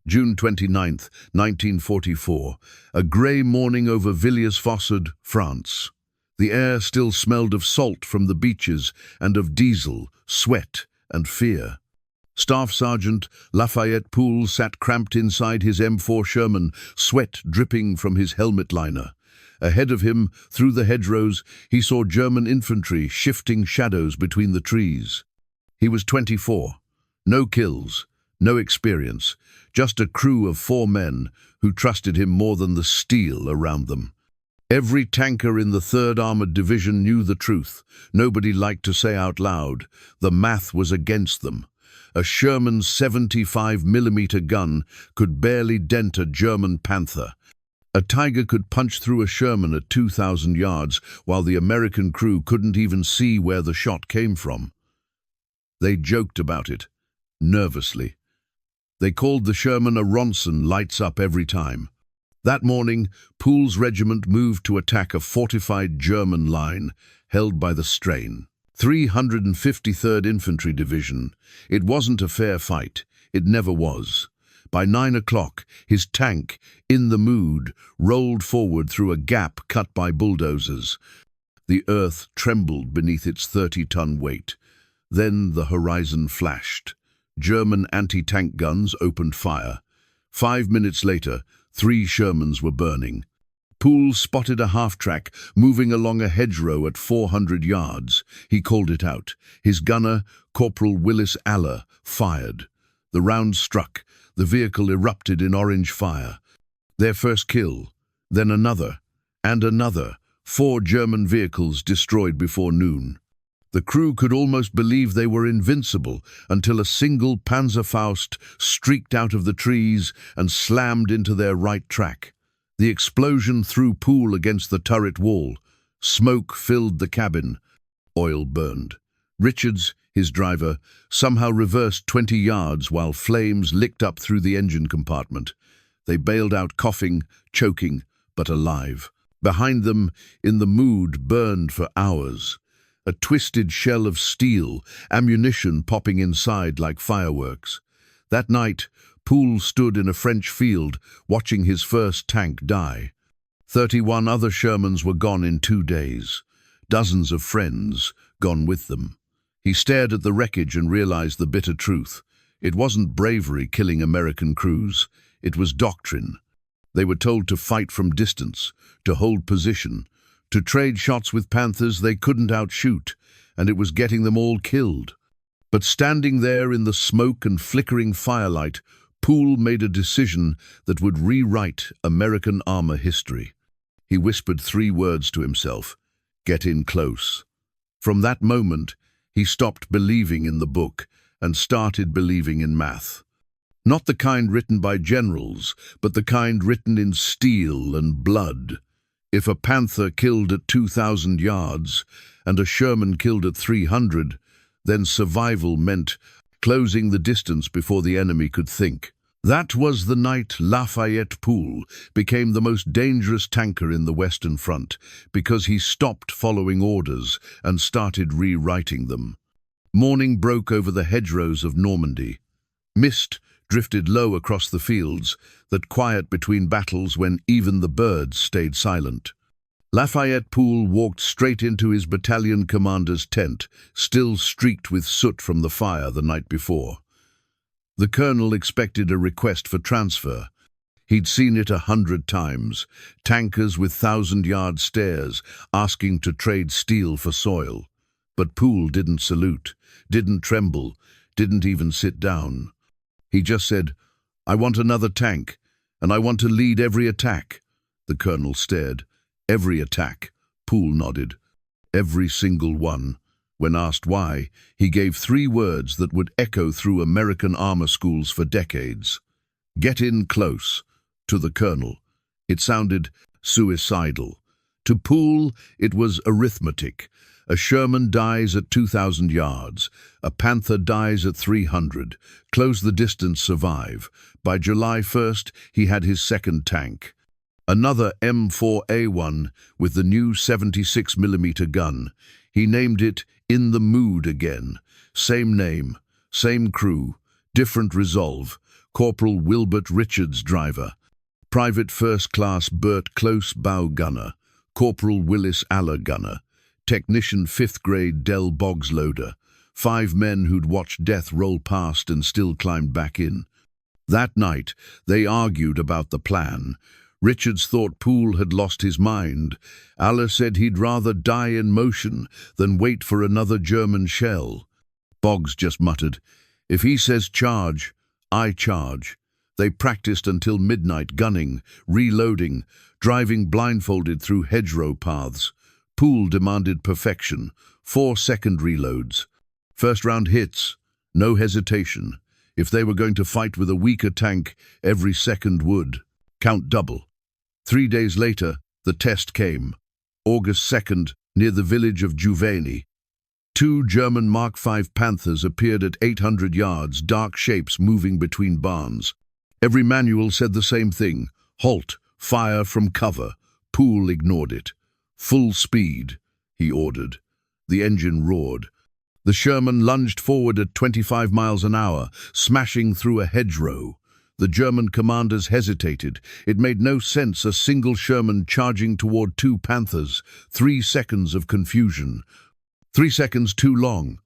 June 29th, 1944, a grey morning over Villiers-Fossard, France. The air still smelled of salt from the beaches and of diesel, sweat and fear. Staff Sergeant Lafayette Pool sat cramped inside his M4 Sherman, sweat dripping from his helmet liner. Ahead of him, through the hedgerows, he saw German infantry shifting shadows between the trees. He was 24. No kills, no experience, just a crew of 4 men who trusted him more than the steel around them. Every tanker in the 3rd Armoured Division knew the truth. Nobody liked to say out loud. The math was against them. A Sherman 75mm gun could barely dent a German Panther. A Tiger could punch through a Sherman at 2,000 yards, while the American crew couldn't even see where the shot came from. They joked about it, nervously. They called the Sherman a Ronson lights up every time. That morning, Pool's regiment moved to attack a fortified German line held by the Strain. 353rd Infantry Division. It wasn't a fair fight. It never was. By 9 o'clock, his tank, in the mood, rolled forward through a gap cut by bulldozers. The earth trembled beneath its 30-ton weight. Then the horizon flashed. German anti-tank guns opened fire. 5 minutes later, 3 Shermans were burning. Pool spotted a half-track moving along a hedgerow at 400 yards. He called it out. His gunner, Corporal Willis Aller, fired. The round struck. The vehicle erupted in orange fire. Their first kill, then another, and another. 4 German vehicles destroyed before noon. The crew could almost believe they were invincible until a single Panzerfaust streaked out of the trees and slammed into their right track. The explosion threw Pool against the turret wall. Smoke filled the cabin. Oil burned. Richards, his driver, somehow reversed 20 yards while flames licked up through the engine compartment. They bailed out coughing, choking, but alive. Behind them, in the mood, burned for hours. A twisted shell of steel, ammunition popping inside like fireworks. That night, Pool stood in a French field, watching his first tank die. 31 other Shermans were gone in 2 days. Dozens of friends gone with them. He stared at the wreckage and realized the bitter truth. It wasn't bravery killing American crews. It was doctrine. They were told to fight from distance, to hold position, to trade shots with Panthers they couldn't outshoot, and it was getting them all killed. But standing there in the smoke and flickering firelight, Pool made a decision that would rewrite American armor history. He whispered 3 words to himself: "Get in close." From that moment, he stopped believing in the book and started believing in math. Not the kind written by generals, but the kind written in steel and blood. If a Panther killed at 2,000 yards and a Sherman killed at 300, then survival meant closing the distance before the enemy could think. That was the night Lafayette Pool became the most dangerous tanker in the Western Front, because he stopped following orders and started rewriting them. Morning broke over the hedgerows of Normandy. Mist drifted low across the fields, that quiet between battles when even the birds stayed silent. Lafayette Pool walked straight into his battalion commander's tent, still streaked with soot from the fire the night before. The colonel expected a request for transfer. He'd seen it 100 times, tankers with 1,000-yard stares asking to trade steel for soil. But Pool didn't salute, didn't tremble, didn't even sit down. He just said, "I want another tank, and I want to lead every attack." The colonel stared. "Every attack?" Pool nodded. "Every single one." When asked why, he gave 3 words that would echo through American armor schools for decades. "Get in close." To the colonel, it sounded suicidal. To Pool, it was arithmetic. A Sherman dies at 2,000 yards. A Panther dies at 300. Close the distance, survive. By July 1st, he had his 2nd tank. Another M4A1 with the new 76mm gun. He named it In the Mood Again. Same name, same crew, different resolve. Corporal Wilbert Richards, driver; Private First Class Bert Close, bow gunner; Corporal Willis Aller, gunner; Technician 5th Grade Del Boggs, loader. 5 men who'd watched death roll past and still climbed back in. That night, they argued about the plan. Richards thought Poole had lost his mind. Aller said he'd rather die in motion than wait for another German shell. Boggs just muttered, "If he says charge, I charge." They practiced until midnight, gunning, reloading, driving blindfolded through hedgerow paths. Poole demanded perfection, 4-second reloads. First round hits, no hesitation. If they were going to fight with a weaker tank, every second would count double. 3 days later, the test came. August 2nd, near the village of Juveni. 2 German Mark V Panthers appeared at 800 yards, dark shapes moving between barns. Every manual said the same thing: halt, fire from cover. Poole ignored it. "Full speed," he ordered. The engine roared. The Sherman lunged forward at 25 miles an hour, smashing through a hedgerow. The German commanders hesitated. It made no sense, a single Sherman charging toward 2 Panthers. 3 seconds of confusion. 3 seconds too long.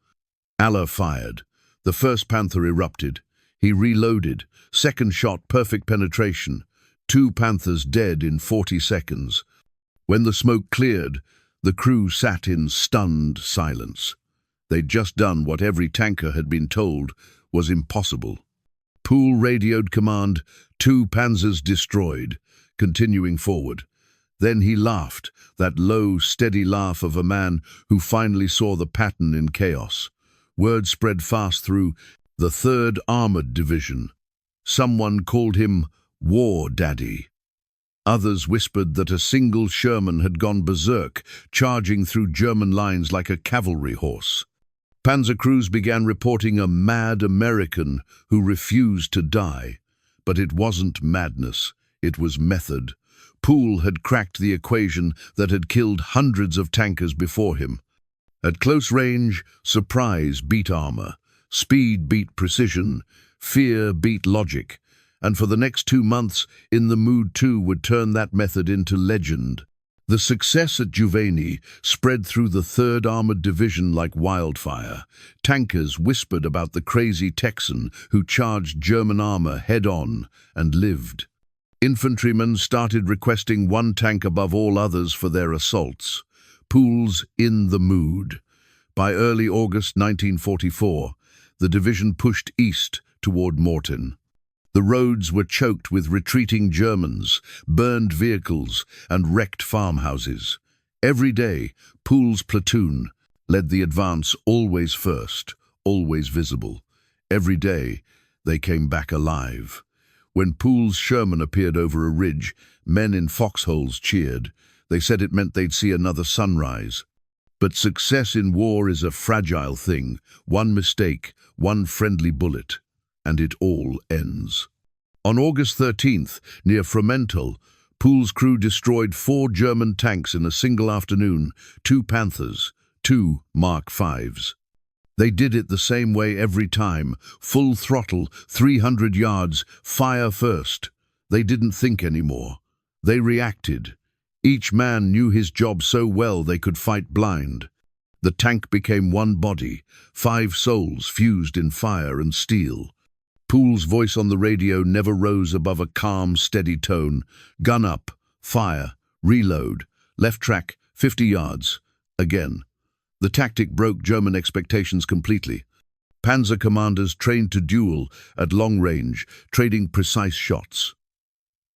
Aller fired. The first Panther erupted. He reloaded. Second shot, perfect penetration. 2 Panthers dead in 40 seconds. When the smoke cleared, the crew sat in stunned silence. They'd just done what every tanker had been told was impossible. Poole radioed command, 2 Panzers destroyed, continuing forward. Then he laughed, that low, steady laugh of a man who finally saw the pattern in chaos. Word spread fast through the 3rd Armored Division. Someone called him War Daddy. Others whispered that a single Sherman had gone berserk, charging through German lines like a cavalry horse. Panzer crews began reporting a mad American who refused to die. But it wasn't madness, it was method. Poole had cracked the equation that had killed hundreds of tankers before him. At close range, surprise beat armor, speed beat precision, fear beat logic. And for the next 2 months, In the Mood 2 would turn that method into legend. The success at Juveni spread through the 3rd Armored Division like wildfire. Tankers whispered about the crazy Texan who charged German armor head-on and lived. Infantrymen started requesting 1 tank above all others for their assaults. Poole's In the Mood. By early August 1944, the division pushed east toward Mortain. The roads were choked with retreating Germans, burned vehicles, and wrecked farmhouses. Every day, Poole's platoon led the advance, always first, always visible. Every day, they came back alive. When Poole's Sherman appeared over a ridge, men in foxholes cheered. They said it meant they'd see another sunrise. But success in war is a fragile thing. One mistake, one friendly bullet, and it all ends. On August 13th, near Fremantle, Poole's crew destroyed 4 German tanks in a single afternoon, 2 Panthers, 2 Mark Vs. They did it the same way every time, full throttle, 300 yards, fire first. They didn't think anymore. They reacted. Each man knew his job so well they could fight blind. The tank became one body, 5 souls fused in fire and steel. Poole's voice on the radio never rose above a calm, steady tone. Gun up, fire, reload, left track, 50 yards, again. The tactic broke German expectations completely. Panzer commanders trained to duel at long range, trading precise shots.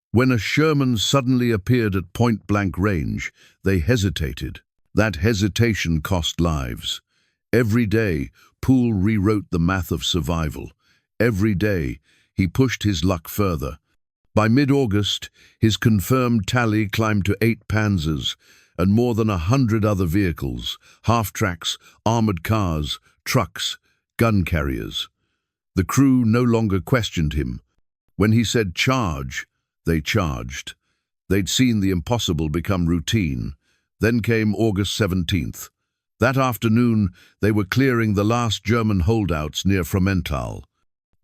When a Sherman suddenly appeared at point-blank range, they hesitated. That hesitation cost lives. Every day, Poole rewrote the math of survival. Every day, he pushed his luck further. By mid-August, his confirmed tally climbed to 8 Panzers and more than 100 other vehicles, half-tracks, armored cars, trucks, gun carriers. The crew no longer questioned him. When he said charge, they charged. They'd seen the impossible become routine. Then came August 17th. That afternoon, they were clearing the last German holdouts near Fremantle.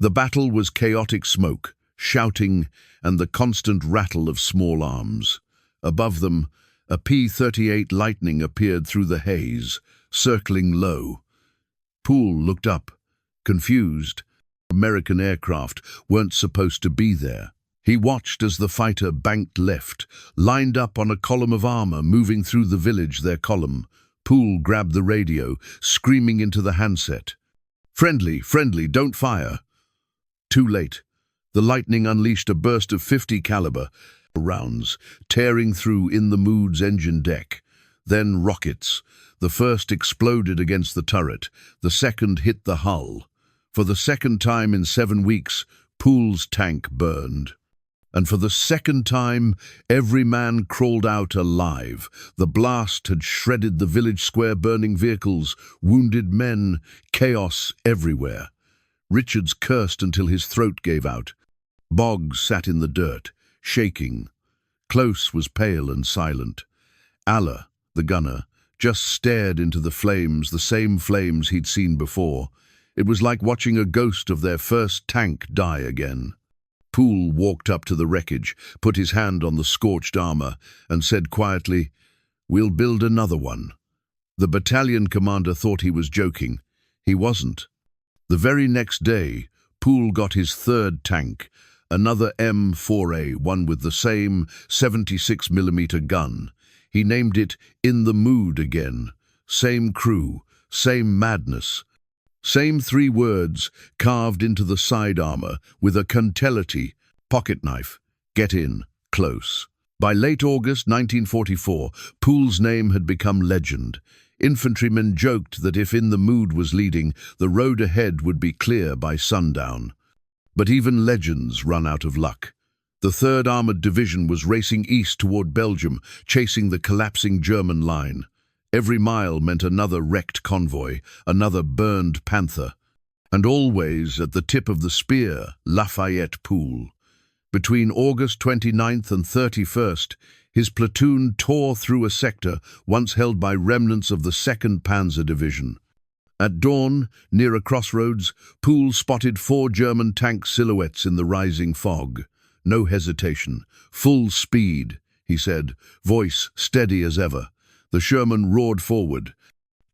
The battle was chaotic smoke, shouting, and the constant rattle of small arms. Above them, a P-38 Lightning appeared through the haze, circling low. Poole looked up, confused. American aircraft weren't supposed to be there. He watched as the fighter banked left, lined up on a column of armor moving through the village, their column. Poole grabbed the radio, screaming into the handset. "Friendly, friendly, don't fire." Too late. The Lightning unleashed a burst of 50 caliber rounds, tearing through In the Mood's engine deck. Then rockets. The first exploded against the turret. The second hit the hull. For the second time in 7 weeks, Poole's tank burned. And for the second time, every man crawled out alive. The blast had shredded the village square, burning vehicles, wounded men, chaos everywhere. Richards cursed until his throat gave out. Boggs sat in the dirt, shaking. Close was pale and silent. Allah, the gunner, just stared into the flames, the same flames he'd seen before. It was like watching a ghost of their first tank die again. Poole walked up to the wreckage, put his hand on the scorched armor, and said quietly, "We'll build another one." The battalion commander thought he was joking. He wasn't. The very next day, Poole got his third tank, another M4A, one with the same 76mm gun. He named it In the Mood again. Same crew, same madness. Same 3 words carved into the side armor with a cantelity, pocket knife, get in, close. By late August 1944, Poole's name had become legend. Infantrymen joked that if In the Mood was leading, the road ahead would be clear by sundown. But even legends run out of luck. The 3rd Armored Division was racing east toward Belgium, chasing the collapsing German line. Every mile meant another wrecked convoy, another burned Panther. And always at the tip of the spear, Lafayette Pool. Between August 29th and 31st, his platoon tore through a sector once held by remnants of the 2nd Panzer Division. At dawn, near a crossroads, Poole spotted 4 German tank silhouettes in the rising fog. No hesitation. Full speed, he said, voice steady as ever. The Sherman roared forward.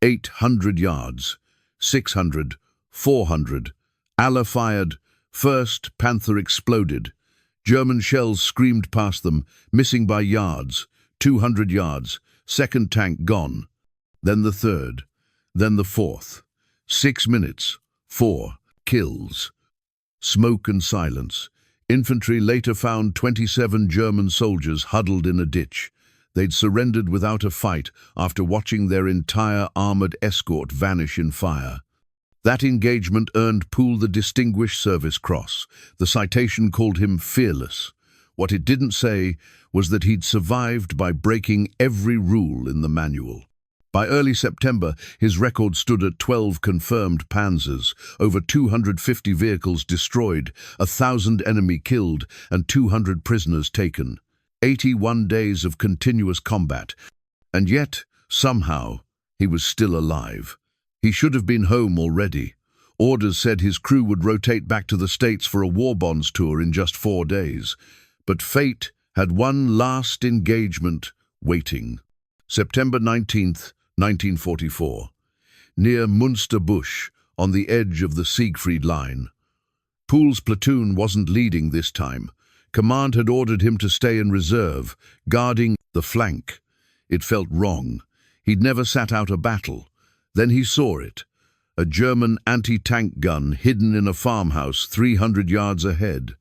800 yards. 600. 400. Allah fired. First Panther exploded. German shells screamed past them, missing by yards. 200 yards. Second tank gone. Then the third. Then the fourth. 6 minutes. 4 kills. Smoke and silence. Infantry later found 27 German soldiers huddled in a ditch. They'd surrendered without a fight after watching their entire armored escort vanish in fire. That engagement earned Poole the Distinguished Service Cross. The citation called him fearless. What it didn't say was that he'd survived by breaking every rule in the manual. By early September, his record stood at 12 confirmed Panzers, over 250 vehicles destroyed, 1,000 enemy killed, and 200 prisoners taken. 81 days of continuous combat, and yet, somehow, he was still alive. He should have been home already. Orders said his crew would rotate back to the States for a war bonds tour in just 4 days. But fate had one last engagement waiting. September 19th, 1944. Near Munster Bush, on the edge of the Siegfried Line. Poole's platoon wasn't leading this time. Command had ordered him to stay in reserve, guarding the flank. It felt wrong. He'd never sat out a battle. Then he saw it. A German anti-tank gun hidden in a farmhouse 300 yards ahead.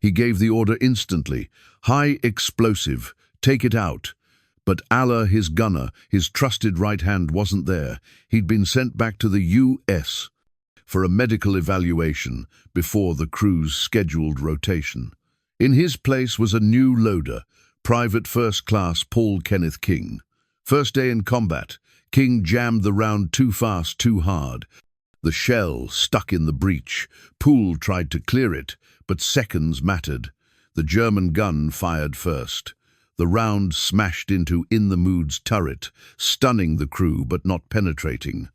He gave the order instantly. High explosive. Take it out. But Allah, his gunner, his trusted right hand, wasn't there. He'd been sent back to the U.S. for a medical evaluation before the crew's scheduled rotation. In his place was a new loader, Private First Class Paul Kenneth King. First day in combat, King jammed the round too fast, too hard. The shell stuck in the breech. Poole tried to clear it, but seconds mattered. The German gun fired first. The round smashed into In the Mood's turret, stunning the crew but not penetrating.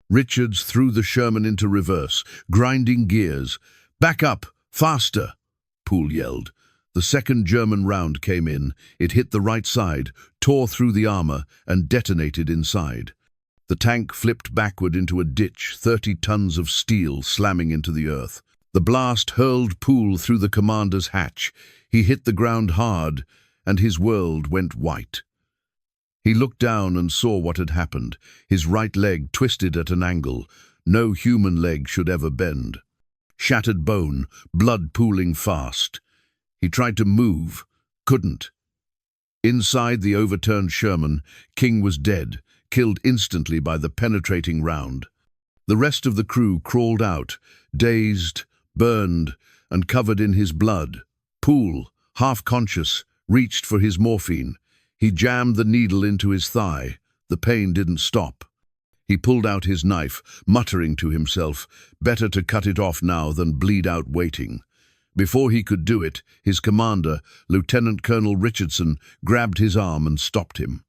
Richards threw the Sherman into reverse, grinding gears. "Back up! Faster!" Pool yelled. The second German round came in. It hit the right side, tore through the armor, and detonated inside. The tank flipped backward into a ditch, 30 tons of steel slamming into the earth. The blast hurled Pool through the commander's hatch. He hit the ground hard, and his world went white. He looked down and saw what had happened. His right leg twisted at an angle. No human leg should ever bend. Shattered bone, blood pooling fast. He tried to move, couldn't. Inside the overturned Sherman, King was dead, killed instantly by the penetrating round. The rest of the crew crawled out, dazed, burned, and covered in his blood. Pool, half conscious, reached for his morphine. He jammed the needle into his thigh. The pain didn't stop. He pulled out his knife, muttering to himself, better to cut it off now than bleed out waiting. Before he could do it, his commander, Lieutenant Colonel Richardson, grabbed his arm and stopped him.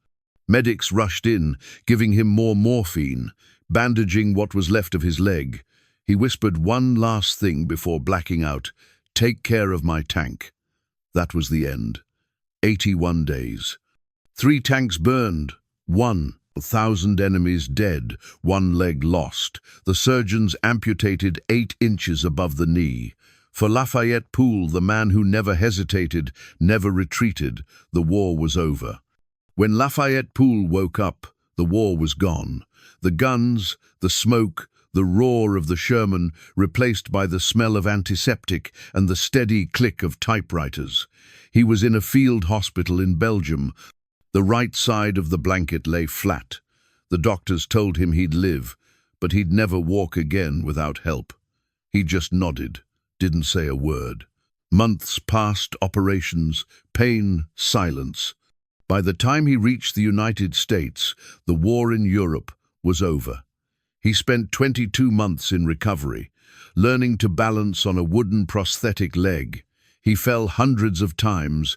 Medics rushed in, giving him more morphine, bandaging what was left of his leg. He whispered one last thing before blacking out, "Take care of my tank." That was the end. 81 days. 3 tanks burned, 1,000 enemies dead, 1 leg lost. The surgeons amputated 8 inches above the knee. For Lafayette Pool, the man who never hesitated, never retreated, the war was over. When Lafayette Pool woke up, the war was gone. The guns, the smoke, the roar of the Sherman replaced by the smell of antiseptic and the steady click of typewriters. He was in a field hospital in Belgium. The right side of the blanket lay flat. The doctors told him he'd live, but he'd never walk again without help. He just nodded, didn't say a word. Months passed, operations, pain, silence. By the time he reached the United States, the war in Europe was over. He spent 22 months in recovery, learning to balance on a wooden prosthetic leg. He fell hundreds of times.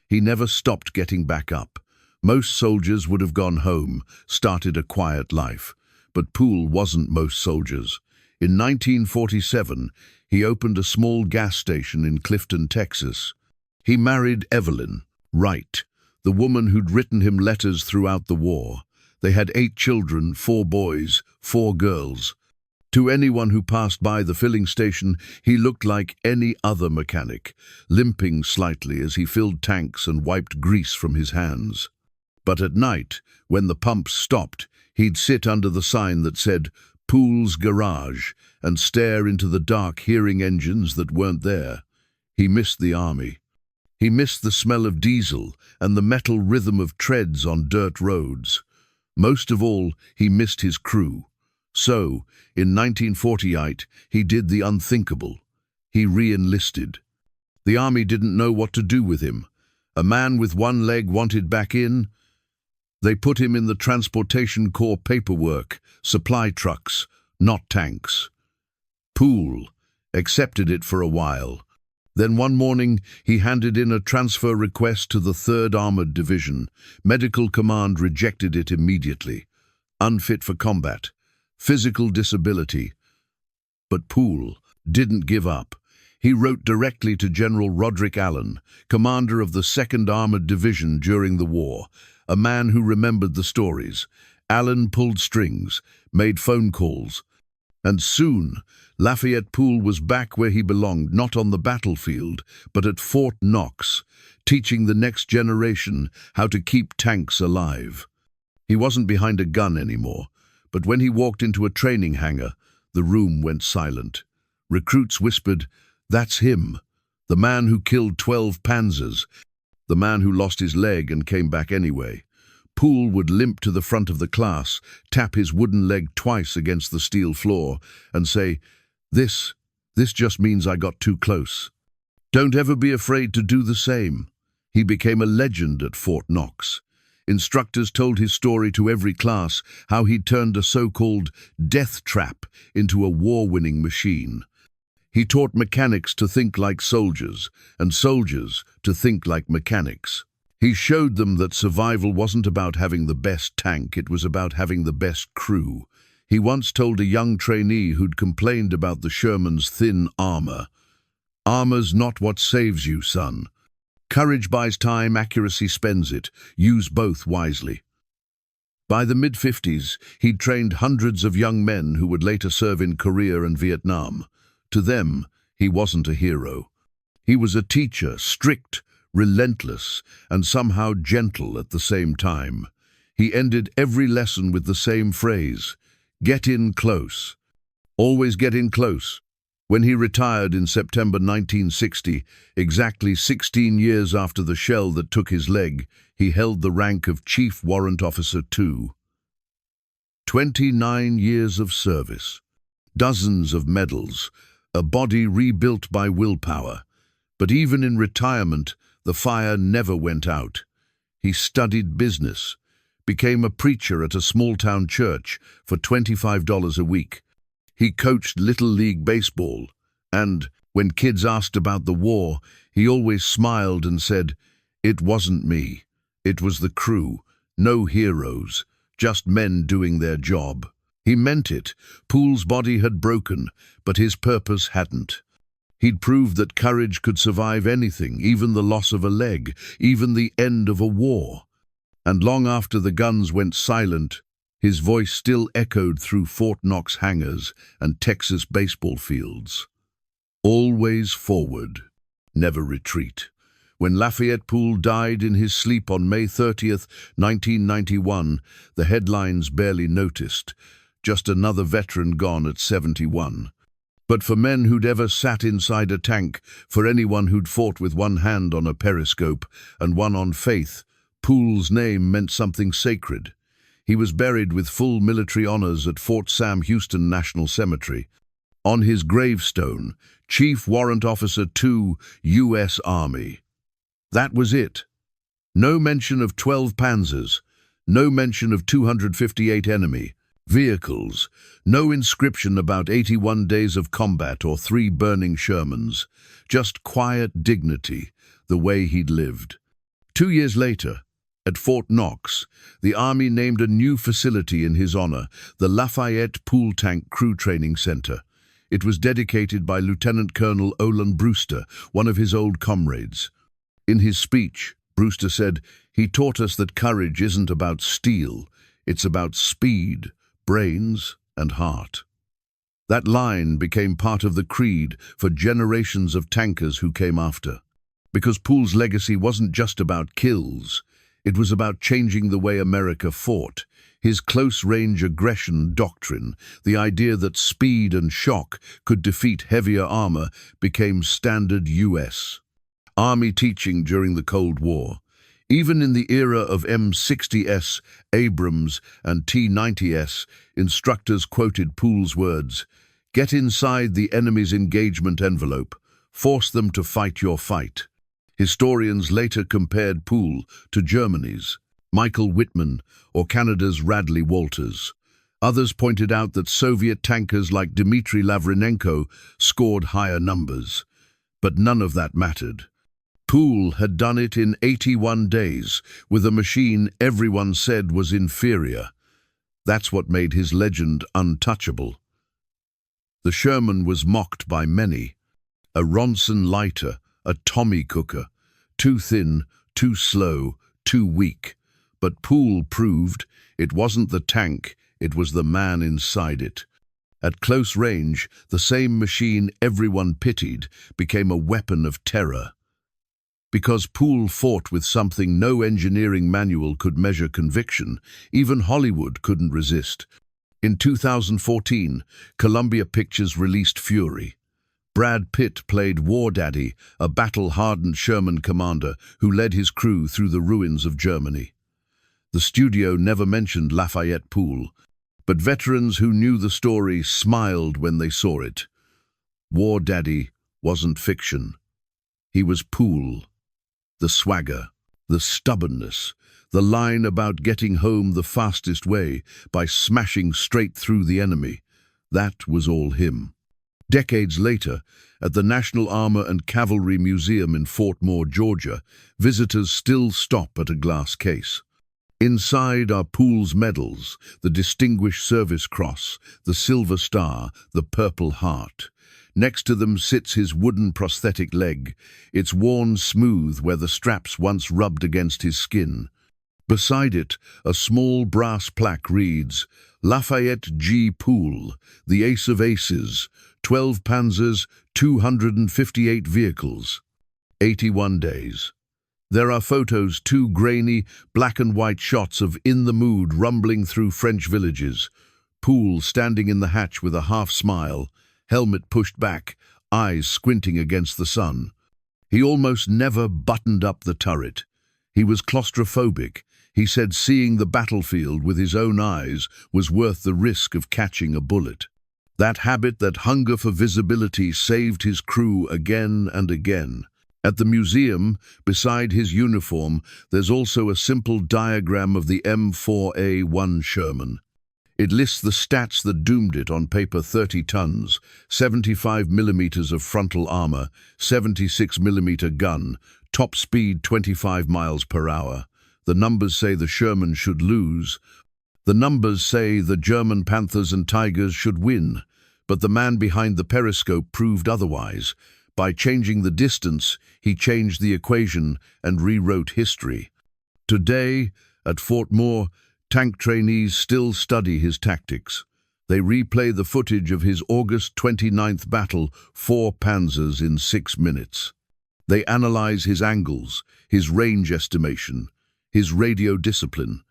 He never stopped getting back up. Most soldiers would have gone home, started a quiet life. But Pool wasn't most soldiers. In 1947, he opened a small gas station in Clifton, Texas. He married Evelyn Wright, the woman who'd written him letters throughout the war. They had 8 children, 4 boys, 4 girls. To anyone who passed by the filling station, he looked like any other mechanic, limping slightly as he filled tanks and wiped grease from his hands. But at night, when the pumps stopped, he'd sit under the sign that said, "Pool's Garage," and stare into the dark, hearing engines that weren't there. He missed the army. He missed the smell of diesel and the metal rhythm of treads on dirt roads. Most of all, he missed his crew. So, in 1948, he did the unthinkable. He re-enlisted. The army didn't know what to do with him. A man with 1 leg wanted back in. They put him in the Transportation Corps paperwork, supply trucks, not tanks. Pool accepted it for a while. Then one morning, he handed in a transfer request to the 3rd Armored Division. Medical Command rejected it immediately. Unfit for combat. Physical disability. But Pool didn't give up. He wrote directly to General Roderick Allen, commander of the 2nd Armored Division during the war, a man who remembered the stories. Allen pulled strings, made phone calls, and soon Lafayette Pool was back where he belonged, not on the battlefield, but at Fort Knox, teaching the next generation how to keep tanks alive. He wasn't behind a gun anymore, but when he walked into a training hangar, the room went silent. Recruits whispered, "That's him, the man who killed 12 Panzers, the man who lost his leg and came back anyway." Pool would limp to the front of the class, tap his wooden leg twice against the steel floor, and say, This just means I got too close. Don't ever be afraid to do the same." He became a legend at Fort Knox. Instructors told his story to every class, how he turned a so-called death trap into a war-winning machine. He taught mechanics to think like soldiers, and soldiers to think like mechanics. He showed them that survival wasn't about having the best tank, it was about having the best crew. He once told a young trainee who'd complained about the Sherman's thin armor, "Armor's not what saves you, son. Courage buys time, accuracy spends it. Use both wisely." By the mid-50s, he'd trained hundreds of young men who would later serve in Korea and Vietnam. To them, he wasn't a hero. He was a teacher, strict, relentless, and somehow gentle at the same time. He ended every lesson with the same phrase, "Get in close." Always get in close. When he retired in September 1960, exactly 16 years after the shell that took his leg, he held the rank of Chief Warrant Officer II. 29 years of service, dozens of medals, a body rebuilt by willpower. But even in retirement, the fire never went out. He studied business, became a preacher at a small-town church for $25 a week. He coached Little League baseball, and when kids asked about the war, he always smiled and said, "It wasn't me. It was the crew. No heroes, just men doing their job." He meant it. Pool's body had broken, but his purpose hadn't. He'd proved that courage could survive anything, even the loss of a leg, even the end of a war. And long after the guns went silent, his voice still echoed through Fort Knox hangars and Texas baseball fields. Always forward, never retreat. When Lafayette Pool died in his sleep on May 30th, 1991, the headlines barely noticed. Just another veteran gone at 71. But for men who'd ever sat inside a tank, for anyone who'd fought with one hand on a periscope and one on faith, Pool's name meant something sacred. He was buried with full military honors at Fort Sam Houston National Cemetery. On his gravestone, Chief Warrant Officer II, U.S. Army. That was it. No mention of 12 Panzers, no mention of 258 enemy vehicles, no inscription about 81 days of combat or 3 burning Shermans, just quiet dignity, the way he'd lived. 2 years later, at Fort Knox, the Army named a new facility in his honor, the Lafayette Pool Tank Crew Training Center. It was dedicated by Lieutenant Colonel Olin Brewster, one of his old comrades. In his speech, Brewster said, "He taught us that courage isn't about steel, it's about speed, brains, and heart." That line became part of the creed for generations of tankers who came after. Because Pool's legacy wasn't just about kills, it was about changing the way America fought. His close-range aggression doctrine, the idea that speed and shock could defeat heavier armor, became standard U.S. Army teaching during the Cold War. Even in the era of M60S, Abrams, and T90S, instructors quoted Pool's words, "Get inside the enemy's engagement envelope. Force them to fight your fight." Historians later compared Pool to Germany's Michael Wittmann or Canada's Radley Walters. Others pointed out that Soviet tankers like Dmitry Lavrinenko scored higher numbers. But none of that mattered. Pool had done it in 81 days, with a machine everyone said was inferior. That's what made his legend untouchable. The Sherman was mocked by many. A Ronson lighter, a Tommy cooker, too thin, too slow, too weak. But Pool proved it wasn't the tank, it was the man inside it. At close range, the same machine everyone pitied became a weapon of terror. Because Pool fought with something no engineering manual could measure: conviction, even Hollywood couldn't resist. In 2014, Columbia Pictures released Fury. Brad Pitt played War Daddy, a battle-hardened Sherman commander who led his crew through the ruins of Germany. The studio never mentioned Lafayette Pool, but veterans who knew the story smiled when they saw it. War Daddy wasn't fiction. He was Pool. The swagger, the stubbornness, the line about getting home the fastest way by smashing straight through the enemy. That was all him. Decades later, at the National Armor and Cavalry Museum in Fort Moore, Georgia, visitors still stop at a glass case. Inside are Pool's medals, the Distinguished Service Cross, the Silver Star, the Purple Heart. Next to them sits his wooden prosthetic leg. It's worn smooth where the straps once rubbed against his skin. Beside it, a small brass plaque reads, Lafayette G. Pool, the Ace of Aces, 12 Panzers, 258 vehicles, 81 days. There are photos, two grainy, black and white shots of In the Mood rumbling through French villages. Pool standing in the hatch with a half smile, helmet pushed back, eyes squinting against the sun. He almost never buttoned up the turret. He was claustrophobic. He said seeing the battlefield with his own eyes was worth the risk of catching a bullet. That habit, that hunger for visibility, saved his crew again and again. At the museum, beside his uniform, there's also a simple diagram of the M4A1 Sherman. It lists the stats that doomed it on paper: 30 tons, 75 millimeters of frontal armor, 76 millimeter gun, top speed 25 miles per hour. The numbers say the Sherman should lose. The numbers say the German Panthers and Tigers should win. But the man behind the periscope proved otherwise. By changing the distance, he changed the equation and rewrote history. Today, at Fort Moore, tank trainees still study his tactics. They replay the footage of his August 29th battle, 4 Panzers in 6 minutes. They analyze his angles, his range estimation, his radio discipline.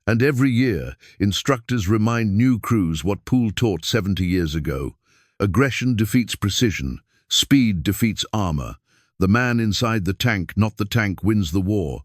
And every year, instructors remind new crews what Pool taught 70 years ago. Aggression defeats precision. Speed defeats armor. The man inside the tank, not the tank, wins the war.